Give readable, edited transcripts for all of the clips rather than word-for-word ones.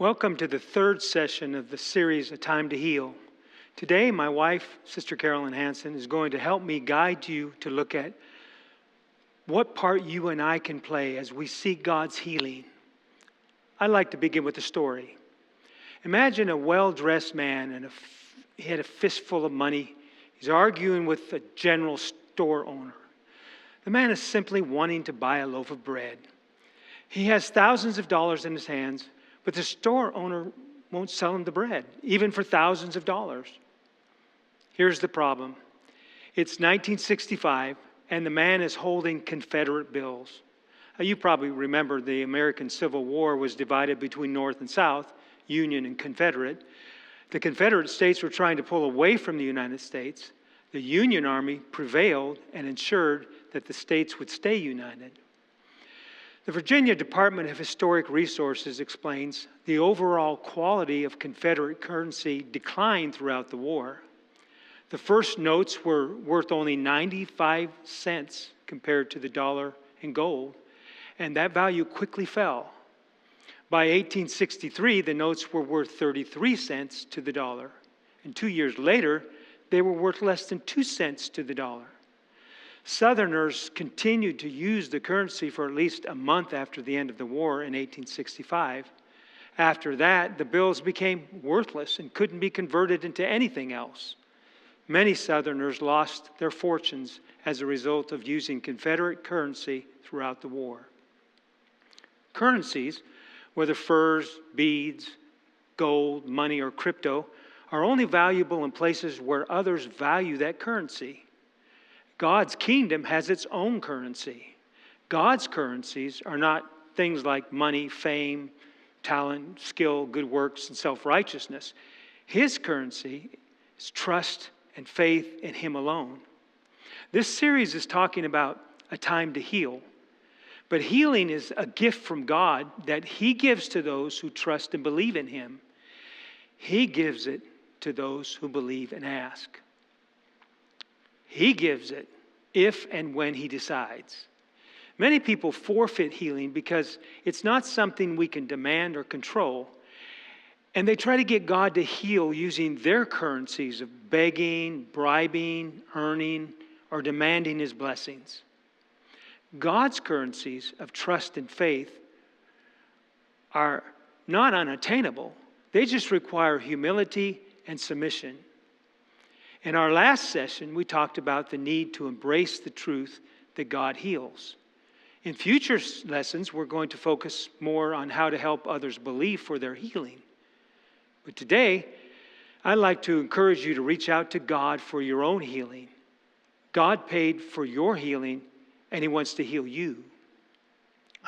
Welcome to the third session of the series, A Time to Heal. Today, my wife, Sister Carolyn Hanson, is going to help me guide you to look at what part you and I can play as we seek God's healing. I'd like to begin with a story. Imagine a well-dressed man and he had a fistful of money. He's arguing with a general store owner. The man is simply wanting to buy a loaf of bread. He has thousands of dollars in his hands, but the store owner won't sell him the bread, even for thousands of dollars. Here's the problem. It's 1965, and the man is holding Confederate bills. You probably remember the American Civil War was divided between North and South, Union and Confederate. The Confederate states were trying to pull away from the United States. The Union Army prevailed and ensured that the states would stay united. The Virginia Department of Historic Resources explains the overall quality of Confederate currency declined throughout the war. The first notes were worth only 95 cents compared to the dollar and gold, and that value quickly fell. By 1863, the notes were worth 33 cents to the dollar, and 2 years later, they were worth less than 2 cents to the dollar. Southerners continued to use the currency for at least a month after the end of the war in 1865. After that, the bills became worthless and couldn't be converted into anything else. Many Southerners lost their fortunes as a result of using Confederate currency throughout the war. Currencies, whether furs, beads, gold, money, or crypto, are only valuable in places where others value that currency. God's kingdom has its own currency. God's currencies are not things like money, fame, talent, skill, good works, and self-righteousness. His currency is trust and faith in Him alone. This series is talking about a time to heal. But healing is a gift from God that He gives to those who trust and believe in Him. He gives it to those who believe and ask. He gives it if and when He decides. Many people forfeit healing because it's not something we can demand or control. And they try to get God to heal using their currencies of begging, bribing, earning, or demanding His blessings. God's currencies of trust and faith are not unattainable. They just require humility and submission. In our last session, we talked about the need to embrace the truth that God heals. In future lessons, we're going to focus more on how to help others believe for their healing. But today, I'd like to encourage you to reach out to God for your own healing. God paid for your healing, and He wants to heal you.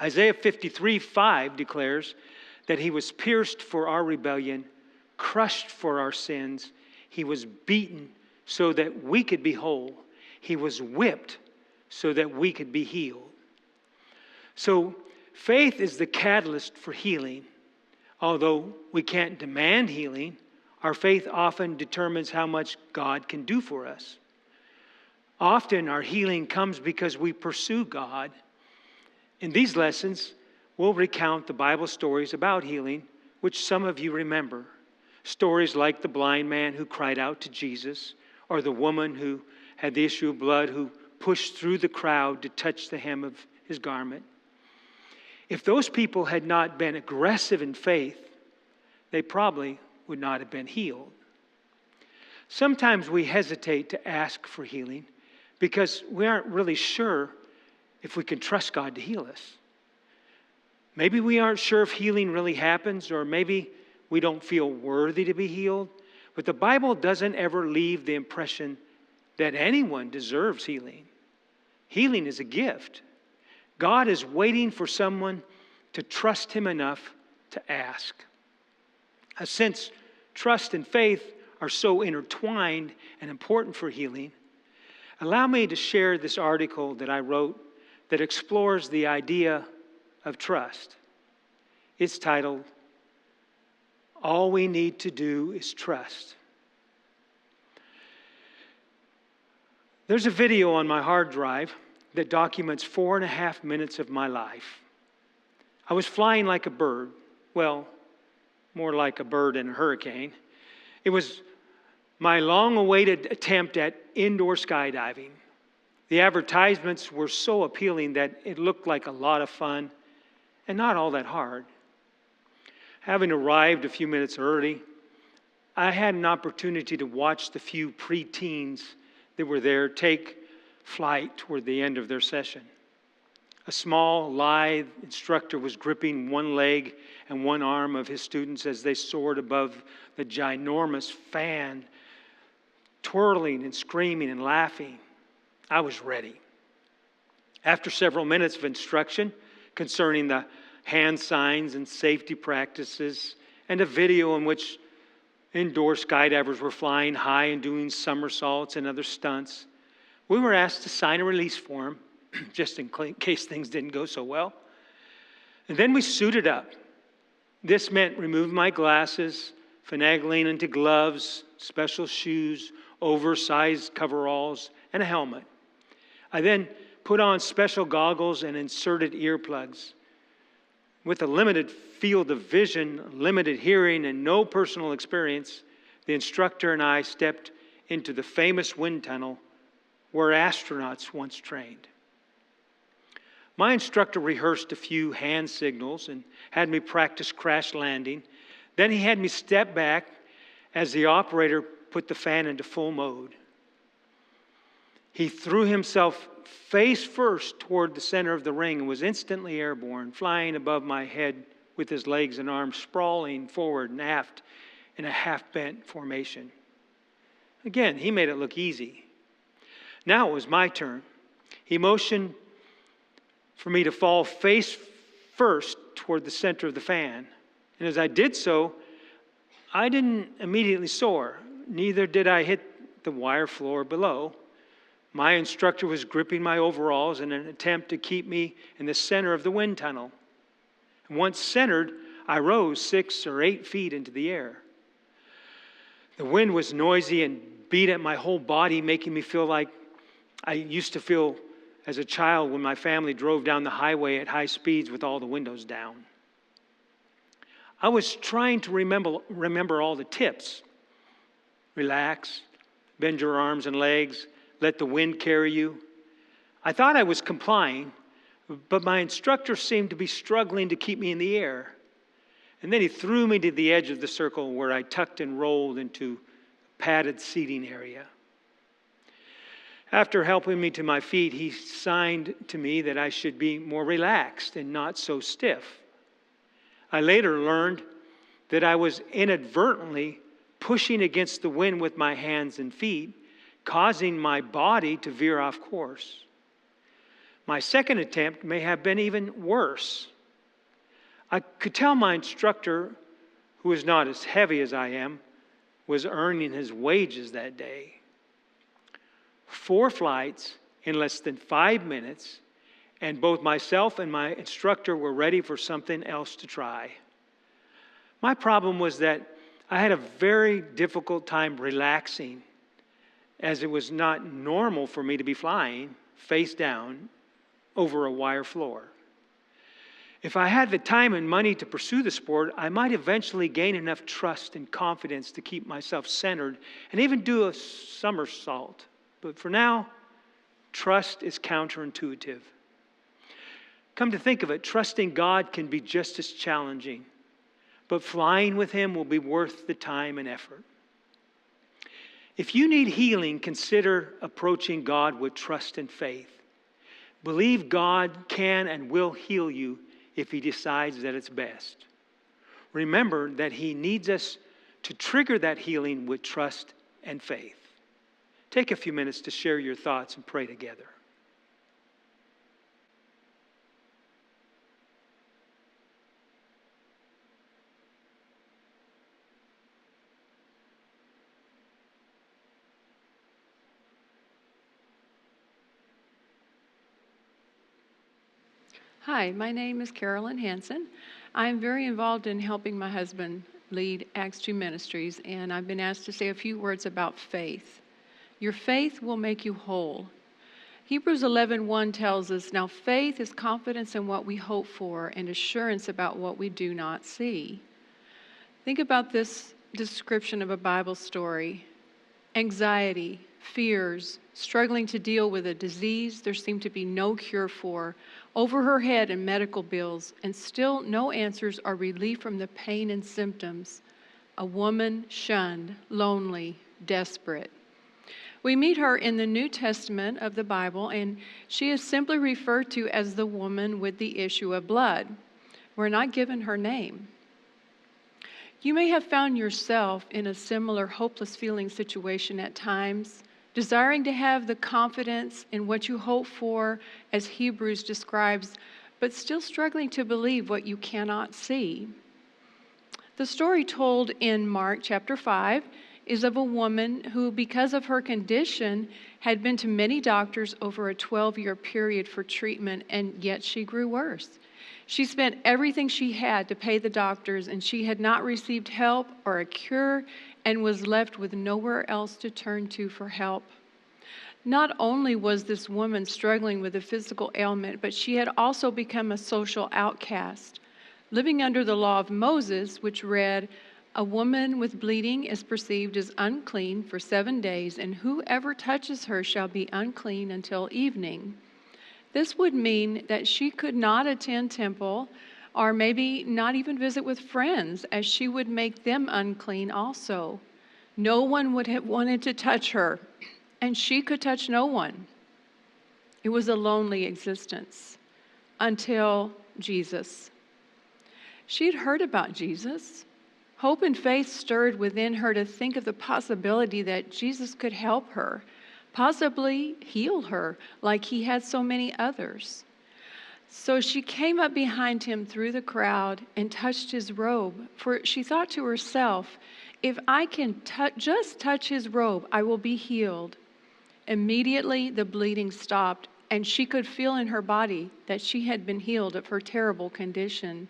Isaiah 53:5 declares that He was pierced for our rebellion, crushed for our sins. He was beaten so that we could be whole. He was whipped so that we could be healed. So faith is the catalyst for healing. Although we can't demand healing, our faith often determines how much God can do for us. Often our healing comes because we pursue God. In these lessons, we'll recount the Bible stories about healing, which some of you remember. Stories like the blind man who cried out to Jesus, or the woman who had the issue of blood who pushed through the crowd to touch the hem of His garment. If those people had not been aggressive in faith, they probably would not have been healed. Sometimes we hesitate to ask for healing because we aren't really sure if we can trust God to heal us. Maybe we aren't sure if healing really happens, or maybe we don't feel worthy to be healed. But the Bible doesn't ever leave the impression that anyone deserves healing. Healing is a gift. God is waiting for someone to trust Him enough to ask. Since trust and faith are so intertwined and important for healing, allow me to share this article that I wrote that explores the idea of trust. It's titled, "All We Need to Do is Trust." There's a video on my hard drive that documents 4.5 minutes of my life. I was flying like a bird. Well, more like a bird in a hurricane. It was my long-awaited attempt at indoor skydiving. The advertisements were so appealing that it looked like a lot of fun and not all that hard. Having arrived a few minutes early, I had an opportunity to watch the few preteens that were there take flight toward the end of their session. A small, lithe instructor was gripping one leg and one arm of his students as they soared above the ginormous fan, twirling and screaming and laughing. I was ready. After several minutes of instruction concerning the hand signs and safety practices, and a video in which indoor skydivers were flying high and doing somersaults and other stunts, we were asked to sign a release form, just in case things didn't go so well. And then we suited up. This meant removing my glasses, finagling into gloves, special shoes, oversized coveralls, and a helmet. I then put on special goggles and inserted earplugs. With a limited field of vision, limited hearing, and no personal experience, the instructor and I stepped into the famous wind tunnel where astronauts once trained. My instructor rehearsed a few hand signals and had me practice crash landing. Then he had me step back as the operator put the fan into full mode. He threw himself face first toward the center of the ring and was instantly airborne, flying above my head with his legs and arms sprawling forward and aft in a half-bent formation. Again, he made it look easy. Now it was my turn. He motioned for me to fall face first toward the center of the fan. And as I did so, I didn't immediately soar. Neither did I hit the wire floor below. My instructor was gripping my overalls in an attempt to keep me in the center of the wind tunnel. And once centered, I rose 6 or 8 feet into the air. The wind was noisy and beat at my whole body, making me feel like I used to feel as a child when my family drove down the highway at high speeds with all the windows down. I was trying to remember all the tips. Relax, bend your arms and legs, let the wind carry you. I thought I was complying, but my instructor seemed to be struggling to keep me in the air. And then he threw me to the edge of the circle where I tucked and rolled into a padded seating area. After helping me to my feet, he signed to me that I should be more relaxed and not so stiff. I later learned that I was inadvertently pushing against the wind with my hands and feet, causing my body to veer off course. My second attempt may have been even worse. I could tell my instructor, who is not as heavy as I am, was earning his wages that day. 4 flights in less than 5 minutes, and both myself and my instructor were ready for something else to try. My problem was that I had a very difficult time relaxing, as it was not normal for me to be flying face down over a wire floor. If I had the time and money to pursue the sport, I might eventually gain enough trust and confidence to keep myself centered and even do a somersault. But for now, trust is counterintuitive. Come to think of it, trusting God can be just as challenging, but flying with Him will be worth the time and effort. If you need healing, consider approaching God with trust and faith. Believe God can and will heal you if He decides that it's best. Remember that He needs us to trigger that healing with trust and faith. Take a few minutes to share your thoughts and pray together. Hi, my name is Carolyn Hanson. I am very involved in helping my husband lead II Ministries, and I've been asked to say a few words about faith. Your faith will make you whole. Hebrews 11:1 tells us, now faith is confidence in what we hope for and assurance about what we do not see. Think about this description of a Bible story. Anxiety, fears, struggling to deal with a disease there seemed to be no cure for, over her head in medical bills, and still no answers or relief from the pain and symptoms. A woman shunned, lonely, desperate. We meet her in the New Testament of the Bible, and she is simply referred to as the woman with the issue of blood. We're not given her name. You may have found yourself in a similar hopeless feeling situation at times, desiring to have the confidence in what you hope for, as Hebrews describes, but still struggling to believe what you cannot see. The story told in Mark chapter 5 is of a woman who, because of her condition, had been to many doctors over a 12-year period for treatment, and yet she grew worse. She spent everything she had to pay the doctors, and she had not received help or a cure and was left with nowhere else to turn to for help. Not only was this woman struggling with a physical ailment, but she had also become a social outcast, living under the law of Moses, which read, "A woman with bleeding is perceived as unclean for 7 days, and whoever touches her shall be unclean until evening." This would mean that she could not attend temple or maybe not even visit with friends, as she would make them unclean also. No one would have wanted to touch her, and she could touch no one. It was a lonely existence until Jesus. She had heard about Jesus. Hope and faith stirred within her to think of the possibility that Jesus could help her, possibly heal her like he had so many others. So she came up behind him through the crowd and touched his robe, for she thought to herself, if I can just touch his robe, I will be healed. Immediately the bleeding stopped, and she could feel in her body that she had been healed of her terrible condition.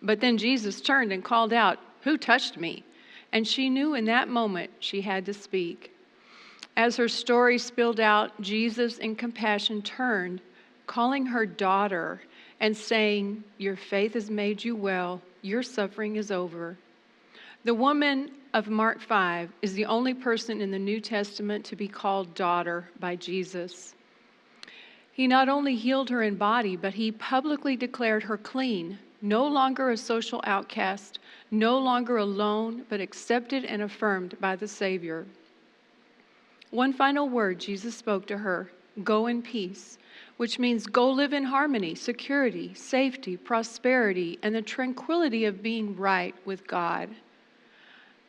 But then Jesus turned and called out, "Who touched me?" And she knew in that moment she had to speak. As her story spilled out, Jesus in compassion turned, calling her daughter and saying, "Your faith has made you well. Your suffering is over." The woman of Mark 5 is the only person in the New Testament to be called daughter by Jesus. He not only healed her in body, but he publicly declared her clean, no longer a social outcast, no longer alone, but accepted and affirmed by the Savior. One final word Jesus spoke to her, "Go in peace," which means go live in harmony, security, safety, prosperity, and the tranquility of being right with God.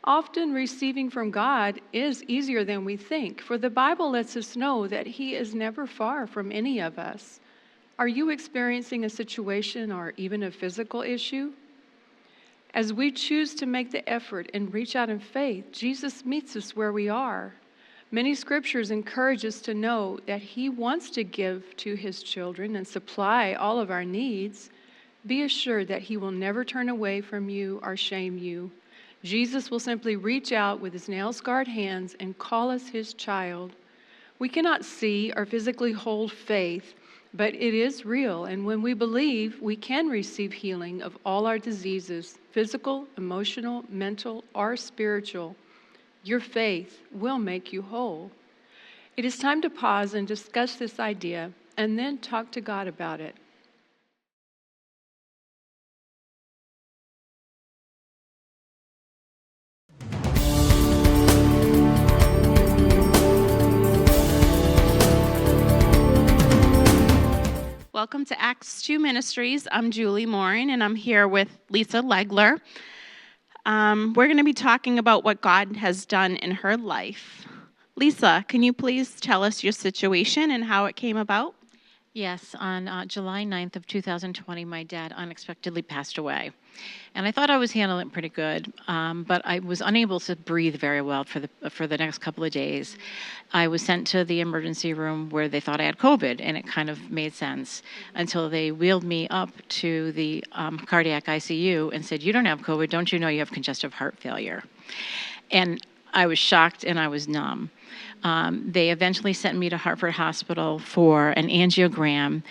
Often receiving from God is easier than we think, for the Bible lets us know that He is never far from any of us. Are you experiencing a situation or even a physical issue? As we choose to make the effort and reach out in faith, Jesus meets us where we are. Many scriptures encourage us to know that He wants to give to His children and supply all of our needs. Be assured that He will never turn away from you or shame you. Jesus will simply reach out with His nail-scarred hands and call us His child. We cannot see or physically hold faith, but it is real, and when we believe, we can receive healing of all our diseases, physical, emotional, mental, or spiritual. Your faith will make you whole. It is time to pause and discuss this idea, and then talk to God about it. Welcome to II Ministries. I'm Julie Morin, and I'm here with Lisa Legler. We're going to be talking about what God has done in her life. Lisa, can you please tell us your situation and how it came about? Yes, on July 9th of 2020, my dad unexpectedly passed away. And I thought I was handling it pretty good, but I was unable to breathe very well for the next couple of days. I was sent to the emergency room where they thought I had COVID, and it kind of made sense until they wheeled me up to the cardiac ICU and said, "You don't have COVID, don't you know you have congestive heart failure?" And I was shocked and I was numb. They eventually sent me to Hartford Hospital for an angiogram,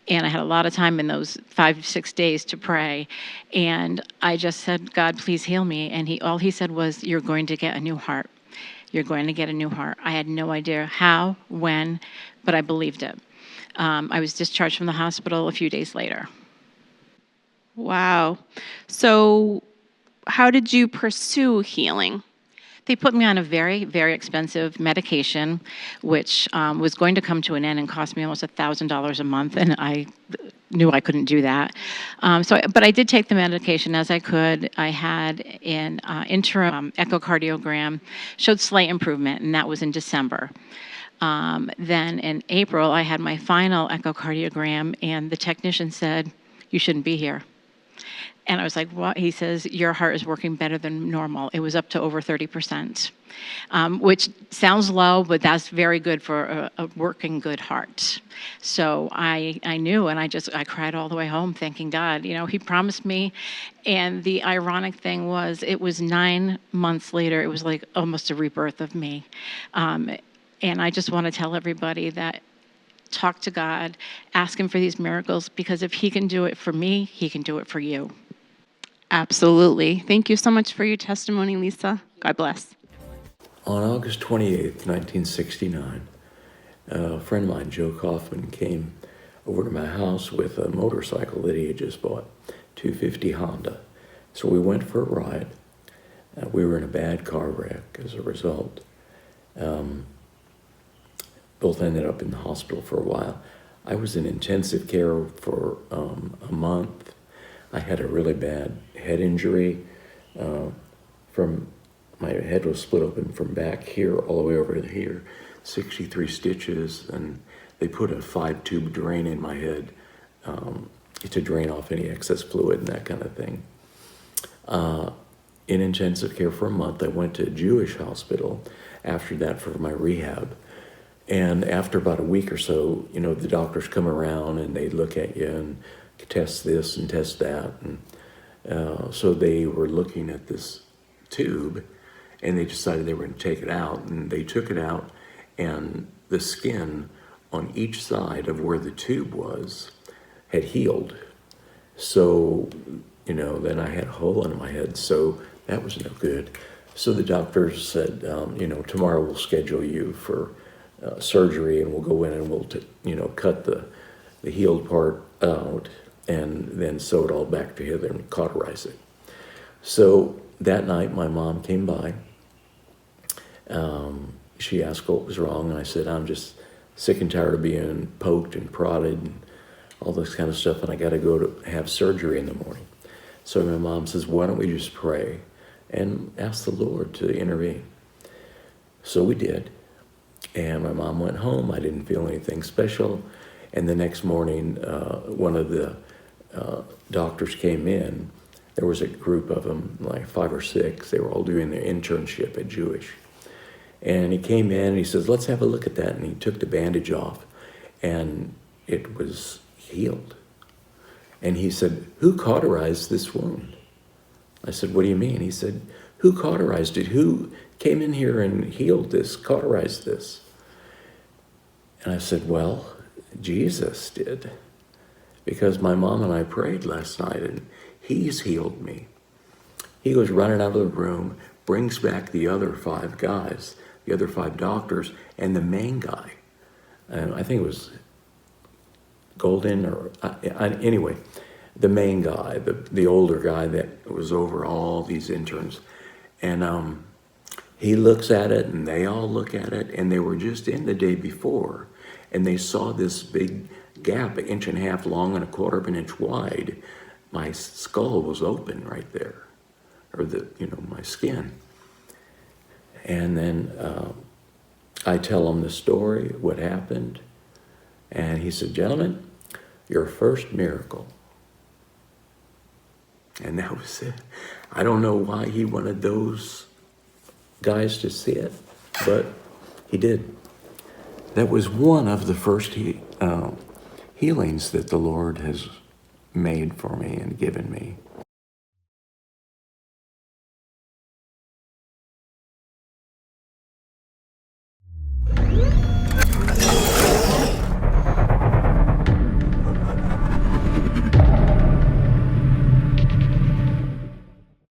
And I had a lot of time in those 5 to 6 days to pray. And I just said, God, please heal me. And all he said was, you're going to get a new heart. You're going to get a new heart. I had no idea how, when, but I believed it. I was discharged from the hospital a few days later. Wow. So, how did you pursue healing? They put me on a very, very expensive medication, which was going to come to an end and cost me almost $1,000 a month, and I knew I couldn't do that. But I did take the medication as I could. I had an interim echocardiogram, showed slight improvement, and that was in December. Then in April, I had my final echocardiogram, and the technician said, "You shouldn't be here." And I was like, what? He says, your heart is working better than normal. It was up to over 30%, which sounds low, but that's very good for a working good heart. So I knew, and I cried all the way home thanking God. He promised me. And the ironic thing was, it was 9 months later, it was like almost a rebirth of me. And I just want to tell everybody that talk to God, ask him for these miracles, because if he can do it for me, he can do it for you. Absolutely. Thank you so much for your testimony, Lisa. God bless. On August 28th, 1969, a friend of mine, Joe Kaufman, came over to my house with a motorcycle that he had just bought, 250 Honda. So we went for a ride. We were in a bad car wreck as a result. Both ended up in the hospital for a while. I was in intensive care for a month. I had a really bad head injury. From my head was split open from back here all the way over to here, 63 stitches, and they put a 5-tube drain in my head to drain off any excess fluid and that kind of thing. In intensive care for a month, I went to a Jewish hospital after that for my rehab. And after about a week or so, the doctors come around and they look at you and test this and test that. And so they were looking at this tube and they decided they were going to take it out. And they took it out, and the skin on each side of where the tube was had healed. So, then I had a hole in my head. So that was no good. So the doctors said, tomorrow we'll schedule you for surgery, and we'll go in and we'll cut the healed part out and then sew it all back together and cauterize it. So that night my mom came by. She asked what was wrong, and I said, I'm just sick and tired of being poked and prodded and all this kind of stuff, and I got to go to have surgery in the morning. So my mom says, why don't we just pray and ask the Lord to intervene? So we did. And my mom went home. I didn't feel anything special. And the next morning, one of the doctors came in. There was a group of them, like 5 or 6. They were all doing their internship at Jewish. And he came in and he says, let's have a look at that. And he took the bandage off, and it was healed. And he said, who cauterized this wound? I said, what do you mean? He said, who cauterized it? Who came in here and healed this, cauterized this? And I said, well, Jesus did. Because my mom and I prayed last night, and he's healed me. He goes running out of the room, brings back the other 5 guys, the other 5 doctors, and the main guy. I think it was Golden, or anyway, the main guy, the older guy that was over all these interns. And he looks at it, and they all look at it, and they were just in the day before, and they saw this big gap, 1.5 inches long and 1/4 of an inch wide. My skull was open right there, or my skin. And then I tell him the story, what happened, and he said, gentlemen, your first miracle. And that was it. I don't know why he wanted those guys to see it, but he did. That was one of the first healings that the Lord has made for me and given me.